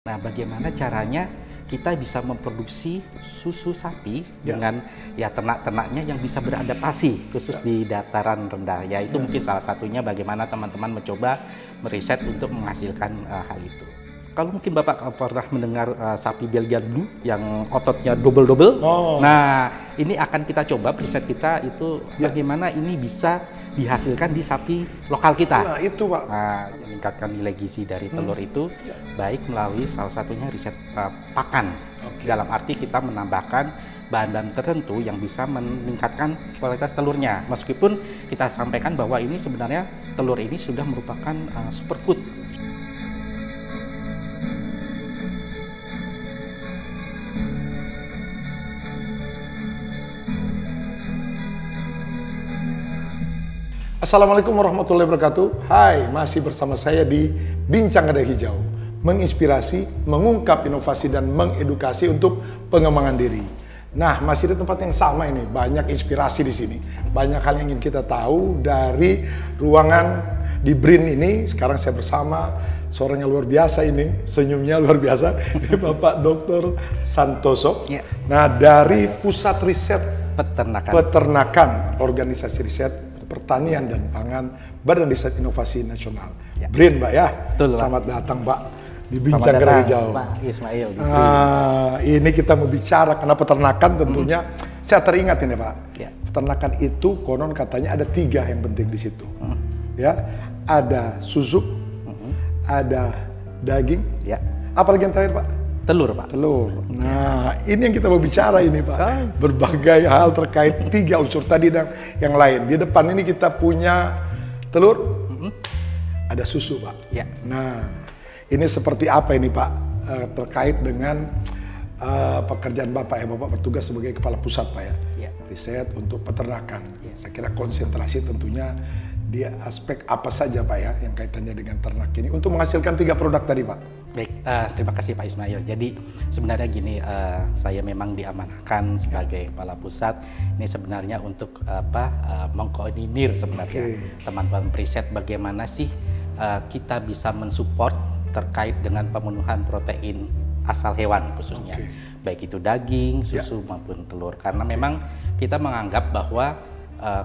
Nah, bagaimana caranya kita bisa memproduksi susu sapi dengan ternak-ternaknya yang bisa beradaptasi khusus di dataran rendah. Yaitu mungkin salah satunya bagaimana teman-teman mencoba meriset untuk menghasilkan hal itu. Kalau mungkin Bapak pernah mendengar sapi Belgian Blue yang ototnya double-double. Nah, ini akan kita coba riset kita itu bagaimana ini bisa dihasilkan di sapi lokal kita. Nah, itu Pak. Nah, meningkatkan nilai gizi dari telur itu baik melalui salah satunya riset pakan. Dalam arti kita menambahkan bahan-bahan tertentu yang bisa meningkatkan kualitas telurnya. Meskipun kita sampaikan bahwa ini sebenarnya telur ini sudah merupakan superfood. Assalamualaikum warahmatullahi wabarakatuh. Hai, masih bersama saya di Bincang Ada Hijau. Menginspirasi, mengungkap inovasi dan mengedukasi untuk pengembangan diri. Nah, masih di tempat yang sama ini, banyak inspirasi di sini. Banyak hal yang ingin kita tahu dari ruangan di BRIN ini. Sekarang saya bersama seorang yang luar biasa ini, senyumnya luar biasa, Bapak Dr. Santoso. Nah, dari Pusat Riset Peternakan, Organisasi Riset Pertanian dan Pangan, Badan Riset Inovasi Nasional, BRIN, Mbak ya. Betul, selamat datang, Pak, di Bincang Ada Hijau. Pak Ismail. Ini kita membicara karena peternakan tentunya. Saya teringat ini, Pak. Peternakan itu konon katanya ada 3 yang penting di situ. Ya, ada susu, ada daging. Apalagi yang terakhir, Pak? Telur, Pak. Telur. Nah, ini yang kita mau bicara ini, Pak. Berbagai hal terkait 3 unsur tadi dan yang lain. Di depan ini kita punya telur, ada susu, Pak. Nah, ini seperti apa ini, Pak? Terkait dengan pekerjaan Bapak ya. Bapak bertugas sebagai kepala pusat, Pak ya. Riset untuk peternakan. Saya kira konsentrasi tentunya di aspek apa saja, Pak ya, yang kaitannya dengan ternak ini untuk menghasilkan 3 produk tadi, Pak. Baik, terima kasih Pak Ismail. Jadi sebenarnya gini, saya memang diamanahkan sebagai kepala pusat ini sebenarnya untuk mengkoordinir sebenarnya teman-teman riset bagaimana sih kita bisa mensupport terkait dengan pemenuhan protein asal hewan khususnya, baik itu daging, susu maupun telur. Karena memang kita menganggap bahwa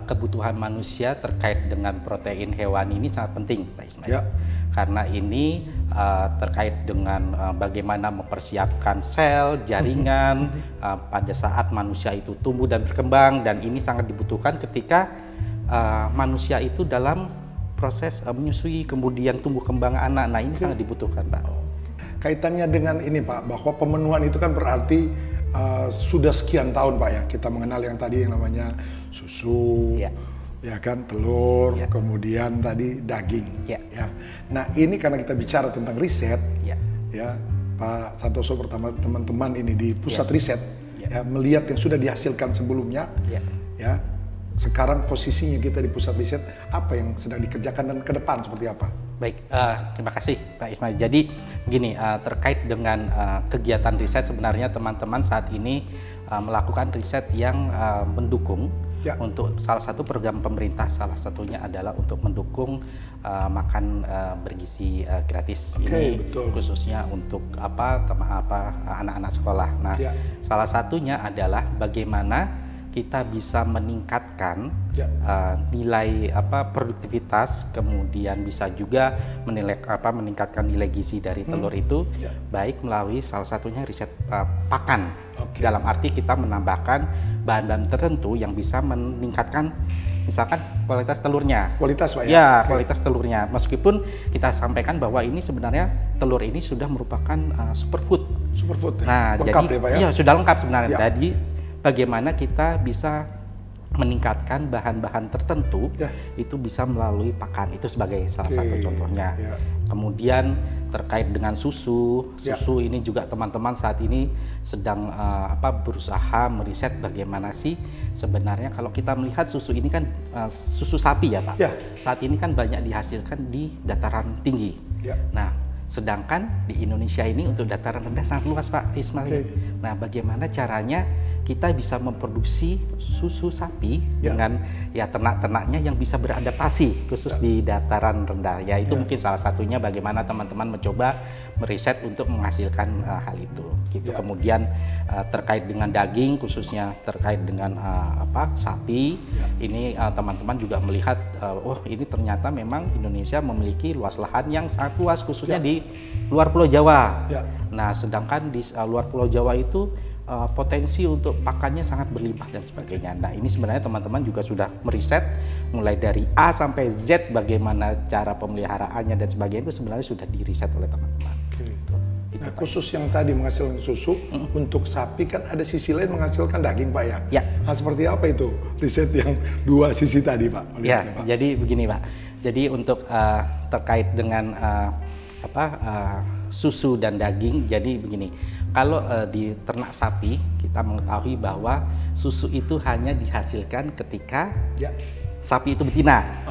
kebutuhan manusia terkait dengan protein hewan ini sangat penting, Pak Ismail. Karena ini terkait dengan bagaimana mempersiapkan sel, jaringan pada saat manusia itu tumbuh dan berkembang, dan ini sangat dibutuhkan ketika manusia itu dalam proses menyusui kemudian tumbuh kembang anak. Nah, ini sangat dibutuhkan, Pak. Kaitannya dengan ini, Pak, bahwa pemenuhan itu kan berarti sudah sekian tahun, Pak ya, kita mengenal yang tadi yang namanya susu, ya kan, telur, kemudian tadi daging, ya. Nah, ini karena kita bicara tentang riset, ya, Pak Santoso pertama teman-teman ini di pusat riset, ya, melihat yang sudah dihasilkan sebelumnya, ya, sekarang posisinya kita di pusat riset, apa yang sedang dikerjakan dan ke depan seperti apa? Baik, terima kasih Pak Ismail. Jadi begini, terkait dengan kegiatan riset sebenarnya teman-teman saat ini melakukan riset yang mendukung untuk salah satu program pemerintah, salah satunya adalah untuk mendukung makan bergizi gratis ini khususnya untuk anak-anak sekolah. Nah, salah satunya adalah bagaimana kita bisa meningkatkan nilai produktivitas, kemudian bisa juga meningkatkan nilai gizi dari telur itu, baik melalui salah satunya riset pakan. Dalam arti kita menambahkan bahan-bahan tertentu yang bisa meningkatkan misalkan kualitas telurnya. Kualitas, Pak ya? Ya, kualitas telurnya. Meskipun kita sampaikan bahwa ini sebenarnya telur ini sudah merupakan superfood. Superfood. Nah, lengkap jadi ya, Pak ya? Iya, sudah lengkap sebenarnya. Jadi bagaimana kita bisa meningkatkan bahan-bahan tertentu itu bisa melalui pakan, itu sebagai salah satu contohnya. Kemudian terkait dengan susu ini juga teman-teman saat ini sedang berusaha meriset bagaimana sih sebenarnya kalau kita melihat susu ini kan susu sapi ya, Pak. Saat ini kan banyak dihasilkan di dataran tinggi. Nah, sedangkan di Indonesia ini untuk dataran rendah sangat luas, Pak Ismail. Nah, bagaimana caranya kita bisa memproduksi susu sapi dengan ya ternak-ternaknya yang bisa beradaptasi khusus di dataran rendah. Ya itu mungkin salah satunya bagaimana teman-teman mencoba meriset untuk menghasilkan hal itu. Gitu. Kemudian terkait dengan daging, khususnya terkait dengan sapi, ini teman-teman juga melihat, oh ini ternyata memang Indonesia memiliki luas lahan yang sangat luas, khususnya di luar Pulau Jawa. Nah, sedangkan di luar Pulau Jawa itu potensi untuk pakannya sangat berlimpah dan sebagainya. Nah, ini sebenarnya teman-teman juga sudah meriset mulai dari A sampai Z bagaimana cara pemeliharaannya dan sebagainya, itu sebenarnya sudah diriset oleh teman-teman. Nah, khusus yang tadi menghasilkan susu untuk sapi kan ada sisi lain menghasilkan daging, Pak ya. Nah, seperti apa itu riset yang dua sisi tadi, Pak? Ya, Pak. Jadi begini, Pak. Jadi untuk terkait dengan susu dan daging, jadi begini. Kalau di ternak sapi, kita mengetahui bahwa susu itu hanya dihasilkan ketika sapi itu betina.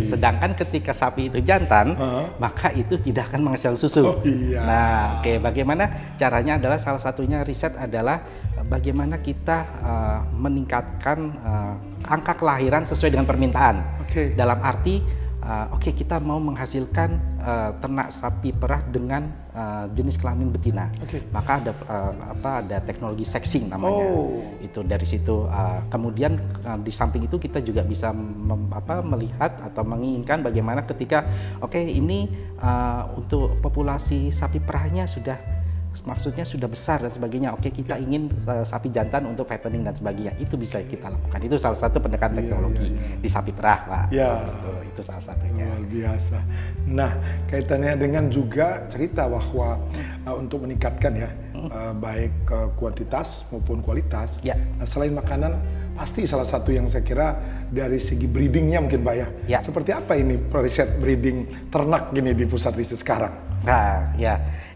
Sedangkan ketika sapi itu jantan, maka itu tidak akan menghasilkan susu. Nah, bagaimana caranya adalah salah satunya riset adalah bagaimana kita meningkatkan angka kelahiran sesuai dengan permintaan. Dalam arti kita mau menghasilkan ternak sapi perah dengan jenis kelamin betina, maka ada teknologi sexing namanya. Itu dari situ. Kemudian di samping itu kita juga bisa melihat atau menginginkan bagaimana ketika ini untuk populasi sapi perahnya maksudnya sudah besar dan sebagainya. Kita ingin sapi jantan untuk fattening dan sebagainya. Itu bisa kita lakukan. Itu salah satu pendekatan teknologi di sapi perah, Pak. Itu salah satunya. Luar biasa. Nah, kaitannya dengan juga cerita bahwa untuk meningkatkan baik kuantitas maupun kualitas. Nah, selain makanan, pasti salah satu yang saya kira dari segi breedingnya mungkin, Pak ya. Seperti apa ini riset breeding ternak gini di pusat riset sekarang? Nah,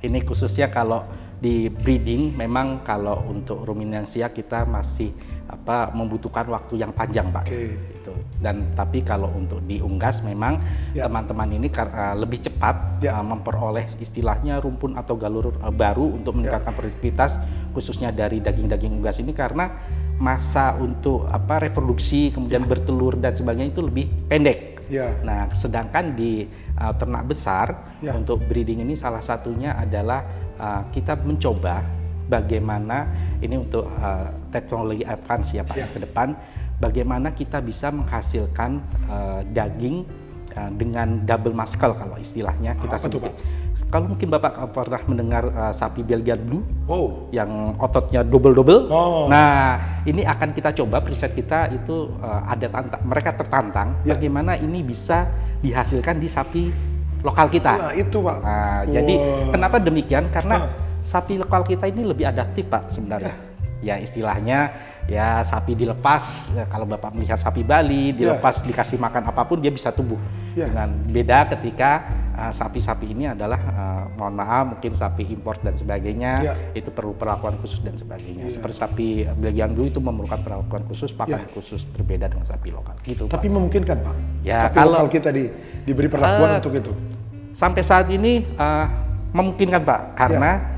ini khususnya kalau di breeding, memang kalau untuk ruminansia kita masih membutuhkan waktu yang panjang, Pak. Tapi kalau untuk di unggas memang teman-teman ini lebih cepat memperoleh istilahnya rumpun atau galur baru untuk meningkatkan produktivitas, khususnya dari daging-daging unggas ini, karena masa untuk reproduksi kemudian bertelur dan sebagainya itu lebih pendek. Nah, sedangkan di ternak besar untuk breeding ini salah satunya adalah kita mencoba bagaimana ini untuk teknologi advance ya, Pak, ke depan, bagaimana kita bisa menghasilkan daging dengan double muscle kalau istilahnya kita sebut. Kalau mungkin Bapak pernah mendengar sapi Belgian Blue yang ototnya double-double. Nah, ini akan kita coba, riset kita itu mereka tertantang bagaimana ini bisa dihasilkan di sapi lokal kita. Nah, itu, Pak. Nah, jadi kenapa demikian? Karena sapi lokal kita ini lebih adaptif, Pak, sebenarnya. Ya istilahnya sapi dilepas, kalau Bapak melihat sapi Bali dilepas dikasih makan apapun dia bisa tumbuh. Dengan beda ketika sapi-sapi ini adalah mohon maaf mungkin sapi impor dan sebagainya, itu perlu perlakuan khusus dan sebagainya. Seperti sapi Belgian Blue itu memerlukan perlakuan khusus, pakan khusus, berbeda dengan sapi lokal. Gitu, tapi Pak. memungkinkan, Pak, sapi kalau lokal kita diberi perlakuan untuk itu? Sampai saat ini memungkinkan, Pak, karena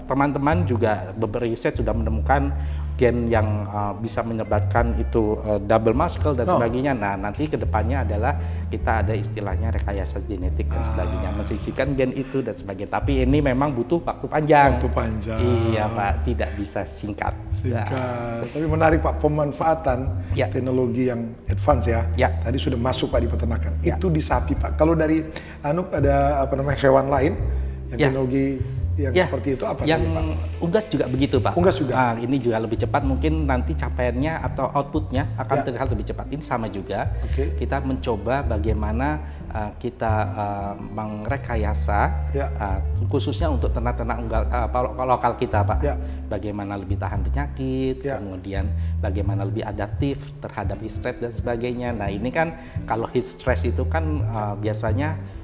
teman-teman juga beberapa riset sudah menemukan gen yang bisa menyebabkan itu double muscle dan sebagainya. Nah, nanti kedepannya adalah kita ada istilahnya rekayasa genetik dan sebagainya, mensisihkan gen itu dan sebagainya. Tapi ini memang butuh waktu panjang. Iya, Pak, tidak bisa singkat. Tapi menarik, Pak, pemanfaatan teknologi yang advance tadi sudah masuk, Pak, di peternakan. Itu di sapi, Pak. Kalau dari ada hewan lain yang teknologi yang seperti itu apa? Yang unggas juga begitu, Pak. Unggas juga. Nah, ini juga lebih cepat, mungkin nanti capaiannya atau outputnya akan terlihat lebih cepat. Ini sama juga. Kita mencoba bagaimana kita mengrekayasa khususnya untuk ternak-ternak lokal kita, Pak. Bagaimana lebih tahan penyakit, kemudian bagaimana lebih adaptif terhadap heat stress dan sebagainya. Nah, ini kan kalau heat stress itu kan biasanya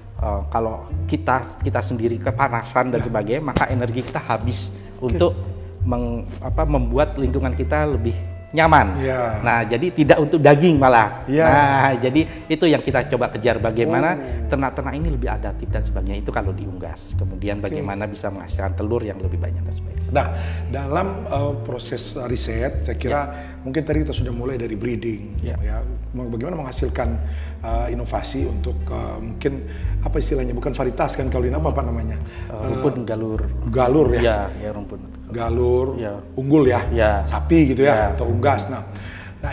kalau kita sendiri kepanasan dan sebagainya, maka energi kita habis untuk membuat lingkungan kita lebih nyaman. Ya. Nah, jadi tidak untuk daging malah. Ya. Nah, jadi itu yang kita coba kejar, bagaimana ternak-ternak ini lebih adaptif dan sebagainya. Itu kalau diunggas. Kemudian bagaimana bisa menghasilkan telur yang lebih banyak dan sebagainya. Nah, dalam proses riset, saya kira mungkin tadi kita sudah mulai dari breeding, ya, bagaimana menghasilkan inovasi untuk mungkin apa istilahnya, bukan varietas kan kalau ini apa namanya? Rumpun galur. Galur ya. Ya, rumpun. Galur, unggul ya, sapi gitu ya, atau unggas. Nah,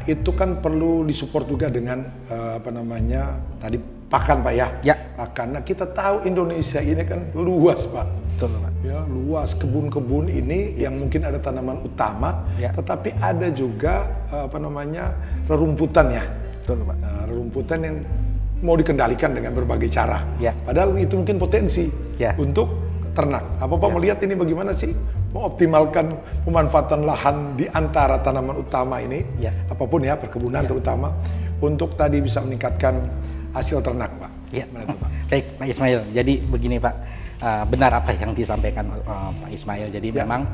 itu kan perlu disupport juga dengan apa namanya tadi pakan Pak ya. Pakan. Nah, kita tahu Indonesia ini kan luas Pak. Betul Pak. Ya, luas kebun-kebun ini yang mungkin ada tanaman utama, tetapi ada juga apa namanya rerumputan ya. Betul Pak. Nah, rerumputan yang mau dikendalikan dengan berbagai cara. Padahal itu mungkin potensi untuk ternak. Apa Pak melihat ini bagaimana sih mengoptimalkan pemanfaatan lahan di antara tanaman utama ini, apapun ya, perkebunan terutama, untuk tadi bisa meningkatkan hasil ternak Pak. Pak? Baik Pak Ismail, jadi begini Pak, benar apa yang disampaikan Pak Ismail, jadi memang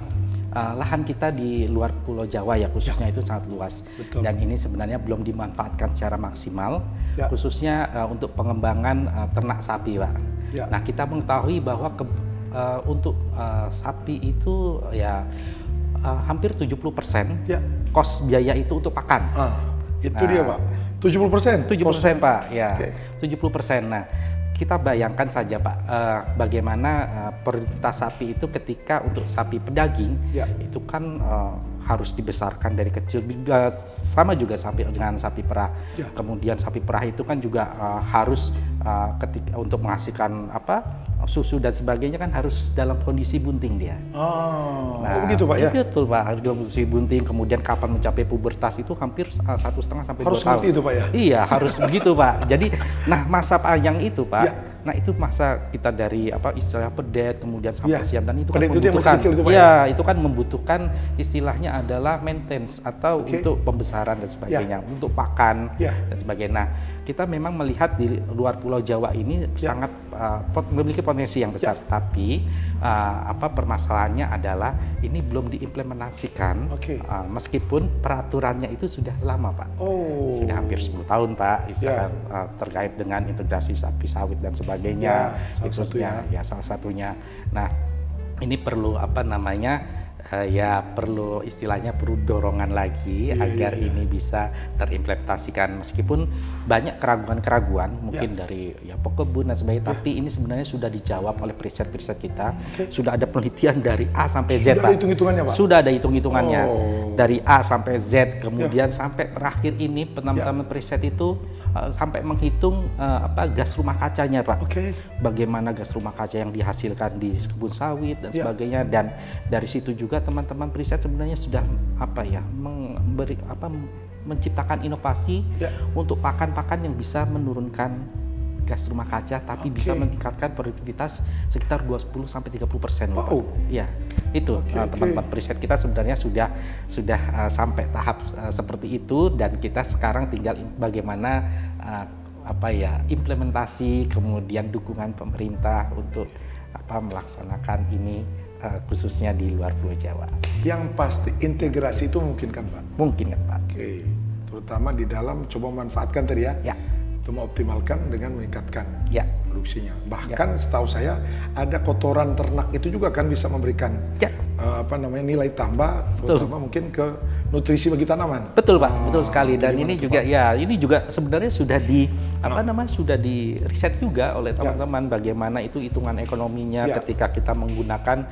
lahan kita di luar Pulau Jawa ya khususnya itu sangat luas. Dan ini sebenarnya belum dimanfaatkan secara maksimal, khususnya untuk pengembangan ternak sapi Pak. Nah, kita mengetahui bahwa untuk sapi itu ya hampir 70% kos biaya itu untuk pakan. Itu dia Pak, 70%? 70% Pak, ya. 70%. Nah, kita bayangkan saja Pak, bagaimana prioritas sapi itu ketika untuk sapi pedaging itu kan harus dibesarkan dari kecil, sama juga dengan sapi perah. Kemudian sapi perah itu kan juga harus ketika untuk menghasilkan susu dan sebagainya kan harus dalam kondisi bunting dia. Nah, begitu Pak ya? Betul Pak, harus dalam kondisi bunting, kemudian kapan mencapai pubertas itu hampir 1,5 sampai 2 tahun. Harus seperti itu Pak ya? Iya, harus begitu Pak. Jadi, nah masa panjang itu Pak, nah itu masa kita dari istilah pedet, kemudian sampai siap, dan itu kan membutuhkan, itu kan membutuhkan istilahnya adalah maintenance atau untuk pembesaran dan sebagainya, untuk pakan dan sebagainya. Nah, kita memang melihat di luar Pulau Jawa ini sangat memiliki potensi yang besar, tapi permasalahannya adalah ini belum diimplementasikan, meskipun peraturannya itu sudah lama Pak, sudah hampir 10 tahun Pak, terkait dengan integrasi sapi sawit dan sebagainya, salah satunya. Nah, ini perlu perlu istilahnya perlu dorongan lagi agar ini bisa terimplementasikan, meskipun banyak keraguan-keraguan mungkin dari pekebun dan sebagainya, tapi ini sebenarnya sudah dijawab oleh riset-riset kita. Sudah ada penelitian dari A sampai Z Pak. Sudah ada hitung-hitungannya dari A sampai Z, kemudian sampai terakhir ini teman-teman riset itu sampai menghitung gas rumah kacanya Pak. Bagaimana gas rumah kaca yang dihasilkan di kebun sawit dan sebagainya, dan dari situ juga teman-teman riset sebenarnya sudah menciptakan inovasi untuk pakan-pakan yang bisa menurunkan gas rumah kaca, tapi bisa meningkatkan produktivitas sekitar 20 sampai 30% Pak. Ya, itu teman-teman riset kita sebenarnya sudah sampai tahap seperti itu, dan kita sekarang tinggal bagaimana implementasi, kemudian dukungan pemerintah untuk melaksanakan ini khususnya di luar Pulau Jawa. Yang pasti integrasi itu mungkin kan Pak? Mungkin kan Pak. Terutama di dalam coba memanfaatkan tadi ya. Untuk mengoptimalkan dengan meningkatkan produksinya. Bahkan setahu saya ada kotoran ternak itu juga kan bisa memberikan nilai tambah, terutama mungkin ke nutrisi bagi tanaman. Betul Pak, betul sekali. Dan ini juga ini juga sebenarnya sudah sudah di riset juga oleh teman-teman bagaimana itu hitungan ekonominya ketika kita menggunakan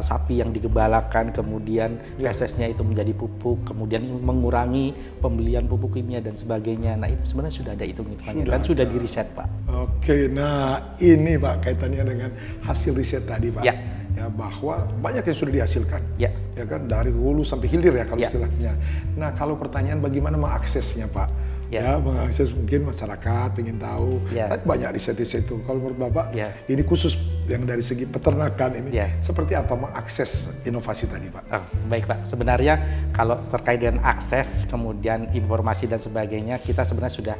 sapi yang digembalakan, kemudian fesesnya itu menjadi pupuk, kemudian mengurangi pembelian pupuk kimia dan sebagainya. Nah, itu sebenarnya sudah ada hitung-hitungannya dan sudah di riset Pak. Nah ini Pak kaitannya dengan hasil riset tadi Pak. Ya, bahwa banyak yang sudah dihasilkan, ya kan, dari hulu sampai hilir ya kalau istilahnya. Nah, kalau pertanyaan bagaimana mengaksesnya Pak? Mengakses mungkin masyarakat ingin tahu, banyak riset-riset itu. Kalau menurut Bapak, ini khusus yang dari segi peternakan ini, seperti apa mengakses inovasi tadi Pak? Baik Pak, sebenarnya kalau terkait dengan akses, kemudian informasi dan sebagainya, kita sebenarnya sudah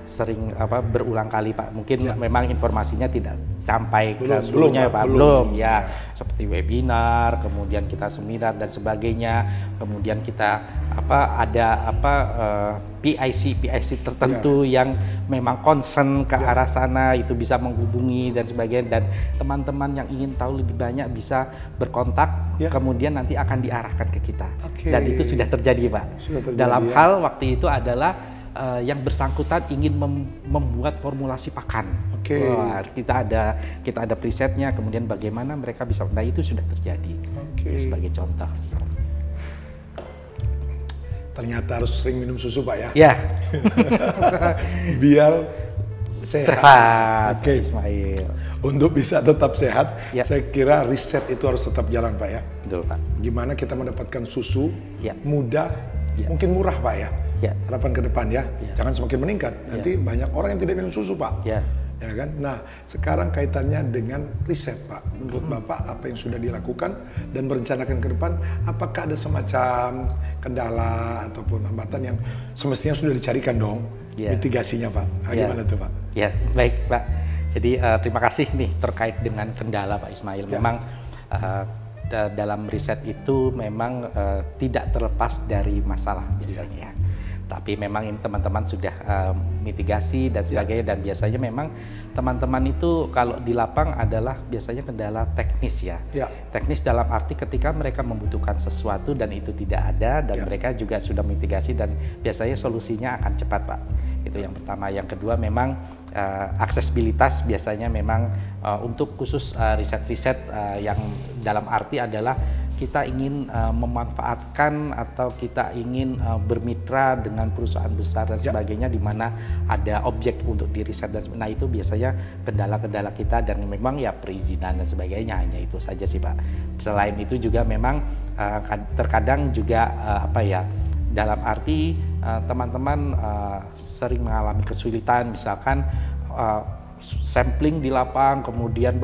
sering berulang kali Pak. Mungkin memang informasinya tidak sampai ke Belum, seluruhnya Pak. belum. Ya. Seperti webinar, kemudian kita seminar dan sebagainya. Kemudian kita ada PIC tertentu yang memang concern ke arah sana, itu bisa menghubungi dan sebagainya, dan teman-teman yang ingin tahu lebih banyak bisa berkontak, kemudian nanti akan diarahkan ke kita. Dan itu sudah terjadi Pak. Dalam hal waktu itu adalah yang bersangkutan ingin membuat formulasi pakan. Wah, kita ada presetnya, kemudian bagaimana mereka bisa, nah itu sudah terjadi. Sebagai contoh. Ternyata harus sering minum susu Pak ya? Ya. Biar sehat. Ismail. Untuk bisa tetap sehat, saya kira riset itu harus tetap jalan Pak ya. Betul Pak. Gimana kita mendapatkan susu mudah, mungkin murah Pak ya. Harapan ke depan ya, jangan semakin meningkat. Nanti banyak orang yang tidak minum susu Pak. Ya kan? Nah, sekarang kaitannya dengan riset Pak. Menurut Bapak apa yang sudah dilakukan dan merencanakan ke depan, apakah ada semacam kendala ataupun hambatan yang semestinya sudah dicarikan dong mitigasinya Pak? Gimana tuh Pak? Ya, baik Pak. Jadi terima kasih nih terkait dengan kendala Pak Ismail. Memang dalam riset itu memang tidak terlepas dari masalah biasanya. Tapi memang ini teman-teman sudah mitigasi dan sebagainya, dan biasanya memang teman-teman itu kalau di lapang adalah biasanya kendala teknis ya. Teknis dalam arti ketika mereka membutuhkan sesuatu dan itu tidak ada, dan mereka juga sudah mitigasi dan biasanya solusinya akan cepat Pak. Itu yang pertama. Yang kedua memang aksesibilitas biasanya memang untuk khusus riset-riset yang dalam arti adalah kita ingin memanfaatkan atau kita ingin bermitra dengan perusahaan besar dan sebagainya, di mana ada objek untuk diriset dan nah itu biasanya kendala-kendala kita, dan memang ya perizinan dan sebagainya, hanya itu saja sih Pak. Selain itu juga memang terkadang juga dalam arti teman-teman sering mengalami kesulitan, misalkan sampling di lapang, kemudian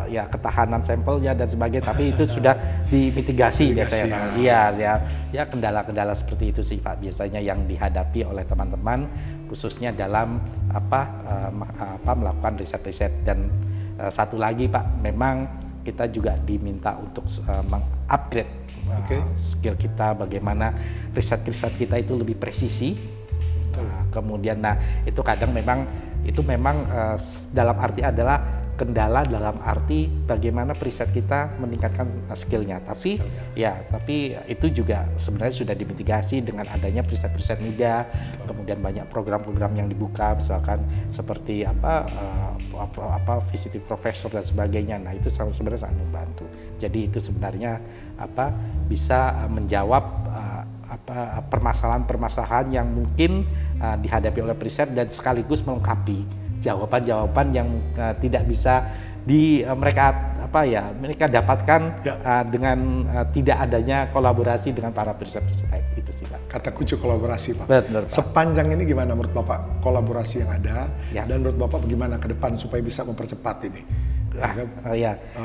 ketahanan sampelnya dan sebagainya, tapi itu sudah dimitigasi biasanya. Ya kendala-kendala seperti itu sih Pak biasanya yang dihadapi oleh teman-teman khususnya dalam melakukan riset-riset. Dan satu lagi Pak, memang kita juga diminta untuk mengupgrade skill kita, bagaimana riset-riset kita itu lebih presisi. Kemudian itu kadang memang dalam arti adalah kendala dalam arti bagaimana periset kita meningkatkan skillnya. Tapi itu juga sebenarnya sudah dimitigasi dengan adanya periset-periset muda, kemudian banyak program-program yang dibuka, misalkan seperti visiting professor dan sebagainya. Nah itu sebenarnya sangat membantu. Jadi itu sebenarnya bisa menjawab permasalahan-permasalahan yang mungkin dihadapi oleh periset, dan sekaligus melengkapi jawaban-jawaban yang tidak bisa mereka dapatkan dengan tidak adanya kolaborasi dengan para periset-periset itu sih Pak. Kata kunci kolaborasi Pak. Betul, Pak. Sepanjang ini gimana menurut Bapak kolaborasi yang ada, dan menurut Bapak bagaimana ke depan supaya bisa mempercepat ini?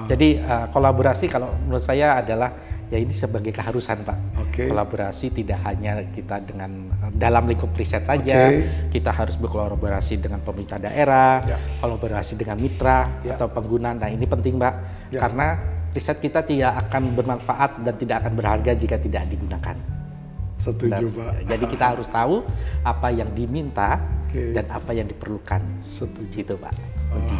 Jadi kolaborasi kalau menurut saya adalah ini sebagai keharusan Pak. Kolaborasi tidak hanya kita dengan dalam lingkup riset saja, kita harus berkolaborasi dengan pemerintah daerah, kolaborasi dengan mitra atau pengguna. Nah ini penting Pak, karena riset kita tidak akan bermanfaat dan tidak akan berharga jika tidak digunakan. Setuju Pak. Jadi kita harus tahu apa yang diminta dan apa yang diperlukan. Setuju. Gitu Pak.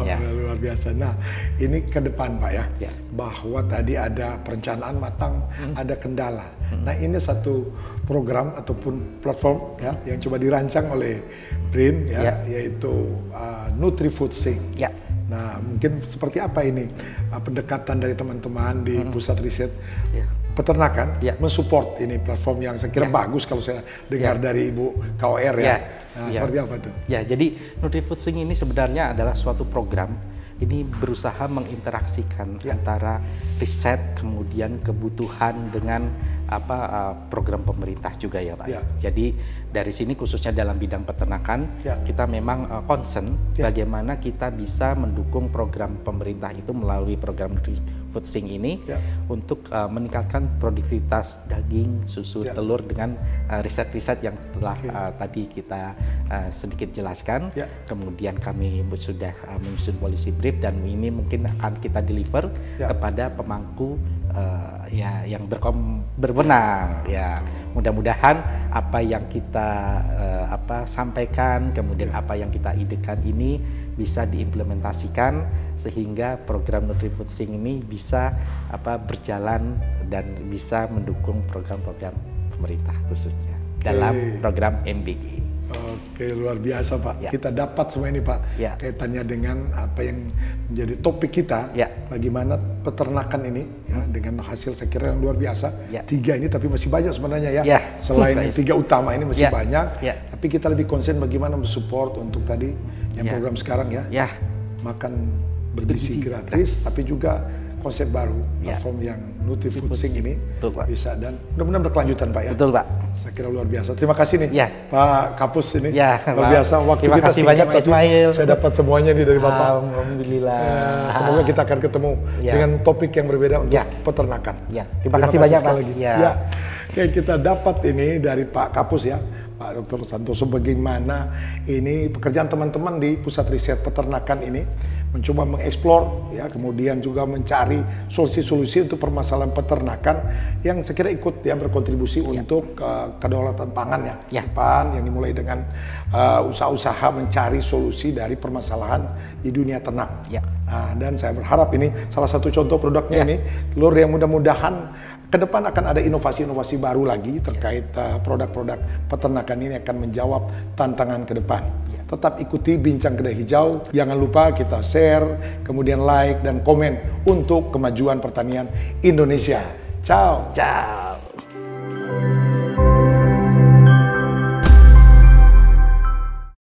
Luar biasa. Nah, ini ke depan Pak ya, bahwa tadi ada perencanaan matang, ada kendala. Nah, ini satu program ataupun platform yang coba dirancang oleh BRIN yaitu NutriFood Sync. Nah, mungkin seperti apa ini pendekatan dari teman-teman di pusat riset peternakan mensupport ini platform yang saya kira bagus kalau saya dengar dari Ibu KOR ya. Seperti apa tuh? Jadi NutriFood Sync ini sebenarnya adalah suatu program ini berusaha menginteraksikan antara riset kemudian kebutuhan dengan program pemerintah juga ya Pak. Ya. Jadi dari sini khususnya dalam bidang peternakan kita memang concern bagaimana kita bisa mendukung program pemerintah itu melalui program Food Sync ini untuk meningkatkan produktivitas daging, susu, telur dengan riset-riset yang telah tadi kita sedikit jelaskan. Kemudian kami sudah menyusun policy brief dan ini mungkin akan kita deliver kepada pemangku yang berwenang. Ya, mudah-mudahan apa yang kita sampaikan, kemudian apa yang kita idekan ini bisa diimplementasikan sehingga program Nutrifood-Sync ini bisa berjalan dan bisa mendukung program-program pemerintah khususnya dalam program MBG. Oke, luar biasa Pak. Kita dapat semua ini Pak, kaitannya dengan apa yang menjadi topik kita, bagaimana peternakan ini dengan hasil saya kira yang luar biasa. 3 ini tapi masih banyak sebenarnya selain yang 3 utama ini masih banyak. Tapi kita lebih konsen bagaimana mensupport untuk tadi yang program sekarang makan bergizi gratis, tapi juga konsep baru platform yang Nutrifood-Sync ini bisa dan mudah-mudahan berkelanjutan Pak ya. Betul Pak. Saya kira luar biasa. Terima kasih nih Pak Kapus ini. Luar biasa waktu terima kita kasih banyak Pak Ismail. Saya dapat semuanya nih dari Bapak. Alhamdulillah. Semoga kita akan ketemu dengan topik yang berbeda untuk peternakan. Terima kasih banyak Pak. Oke, kita dapat ini dari Pak Kapus ya. Pak Dr. Santoso, bagaimana ini pekerjaan teman-teman di Pusat Riset Peternakan ini mencoba mengeksplor kemudian juga mencari solusi-solusi untuk permasalahan peternakan yang saya kira ikut berkontribusi untuk kedaulatan pangan depan yang dimulai dengan usaha-usaha mencari solusi dari permasalahan di dunia ternak. Nah, dan saya berharap ini salah satu contoh produknya ini telur yang mudah-mudahan ke depan akan ada inovasi-inovasi baru lagi terkait produk-produk peternakan ini akan menjawab tantangan ke depan. Tetap ikuti Bincang Kedai Hijau. Jangan lupa kita share, kemudian like dan komen untuk kemajuan pertanian Indonesia. Ciao. Ciao.